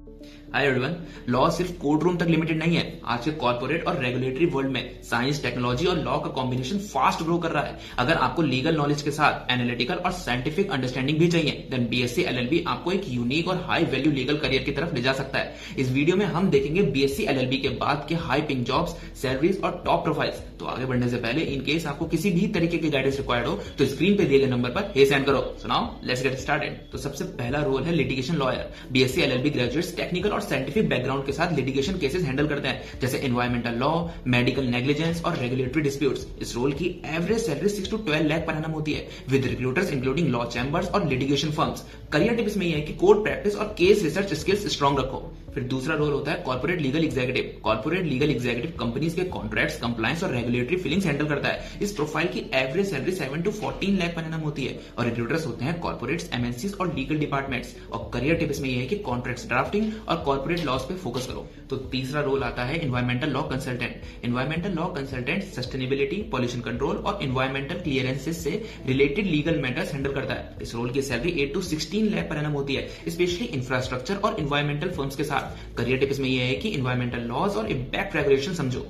Hi everyone. Law सिर्फ court room तक limited नहीं है। आज के कॉर्पोरेट और रेगुलेटरी वर्ल्ड में साइंस, टेक्नोलॉजी और लॉ का कॉम्बिनेशन फास्ट ग्रो कर रहा है। अगर आपको लीगल नॉलेज के साथ एनालिटिकल और साइंटिफिक अंडरस्टैंडिंग भी चाहिए, देन बीएससी एलएलबी आपको एक यूनिक और हाई वैल्यू लीगल करियर की तरफ ले जा सकता है। इस वीडियो में हम देखेंगे बीएससी एलएलबी के बाद के हाई पेइंग जॉब्स, सैलरीज और टॉप प्रोफाइल्स। तो आगे बढ़ने से पहले इन केस आपको किसी भी तरीके की गाइडेंस रिक्वायर्ड हो तो स्क्रीन पे दिए गए नंबर पर हे सेंड करो। सुनाओ, लेट्स गेट स्टार्टेड। तो सबसे पहला रोल है litigation lawyer. BSc LLB graduates technical और साइंटिफिक बैकग्राउंड के साथ लिटिगेशन केसेस हैंडल करते हैं, जैसे एनवायरमेंटल लॉ, मेडिकल नेग्लिजेंस और रेगुलेटरी डिस्प्यूट्स। इस रोल की एवरेज सैलरी 6 to 12 लाख पर एनम होती है, with recruiters including law chambers और लिटिगेशन फर्म्स। करियर टिप्स में यह है कि कोर्ट प्रैक्टिस और केस रिसर्च स्किल्स स्ट्रांग रखो। फिर दूसरा रोल होता है corporate legal executive. Corporate legal executive companies के कॉन्ट्रैक्ट्स, कंप्लायंस और रेगुलेटरी फीलिंग्स हैंडल करता है। इस प्रोफाइल की एवरेज सैलरी 7 to 14 लाख पर एनम होती है और रिक्रूटर्स होते हैं कॉर्पोरेट्स, एमएनसीज और लीगल डिपार्टमेंट्स। और करियर टिप्स में यह है कि कॉन्ट्रैक्ट्स ड्राफ्टिंग और कॉर्पोरेट लॉज पे फोकस करो। तो तीसरा रोल आता है environmental law consultant. Environmental law consultant sustainability, pollution control और एनवायरमेंटल क्लियरेंसेस से रिलेटेड लीगल मैटर्स हैंडल करता है। इस रोल की सैलरी 8 to 16 लाख पर एनम होती है, स्पेशली इंफ्रास्ट्रक्चर और एनवायरमेंटल फर्म्स के साथ। करियर टिप्स में यह है कि एनवायरमेंटल लॉज और इंपैक्ट रेगुलेशन समझो।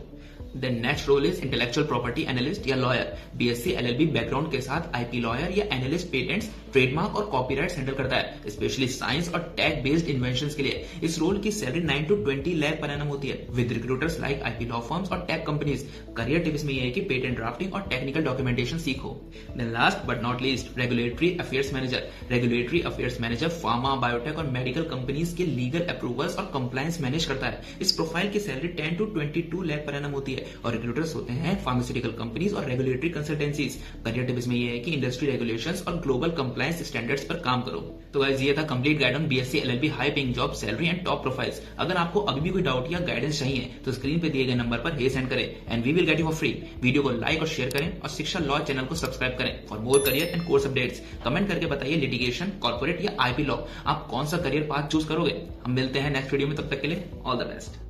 The next role is intellectual property analyst या lawyer। बीएससी एलएलबी बैकग्राउंड के साथ आईपी लॉयर या एनालिस्ट पेटेंट्स, ट्रेडमार्क और कॉपीराइट्स हैंडल करता है, स्पेशली साइंस और टेक बेस्ड इन्वेंशंस के लिए। इस रोल की सैलरी 9 to 20 लाख पर एनम होती है, with recruiters like IP law firms और टेक कंपनीज। करियर टिप्स में यह है कि पेटेंट ड्राफ्टिंग और टेक्निकल डॉक्यूमेंटेशन सीखो। Then last but not least, regulatory affairs manager. Regulatory affairs manager pharma, biotech और मेडिकल कंपनीज के लीगल अप्रूवल्स और कंप्लायंस मैनेज करता है। इस प्रोफाइल की सैलरी 10 to 22 लाख पर एनम होती है और रिक्रूटर्स होते हैं फार्मास्यूटिकल कंपनीज और रेगुलेटरी कंसल्टेंसीज। करियर टिप्स में यह है कि इंडस्ट्री रेगुलेशंस और ग्लोबल कंप्लायंस स्टैंडर्ड्स पर काम करो। तो गाइस, ये था complete guide on BSc LLB high paying job, salary and top profiles. अगर आपको अभी भी कोई डाउट या गाइडेंस चाहिए तो स्क्रीन पे दिए गए नंबर पर हे सेंड करें and we will get you for free. Video को लाइक और शेयर करें और शिक्षा लॉ चैनल को सब्सक्राइब करें for more career and course updates. Comment करके बताइए लिटिगेशन, कॉर्पोरेट या आईपी लॉ आप कौन सा करियर पाथ चूज करोगे। हम मिलते हैं नेक्स्ट वीडियो में, तब तक के लिए ऑल द बेस्ट।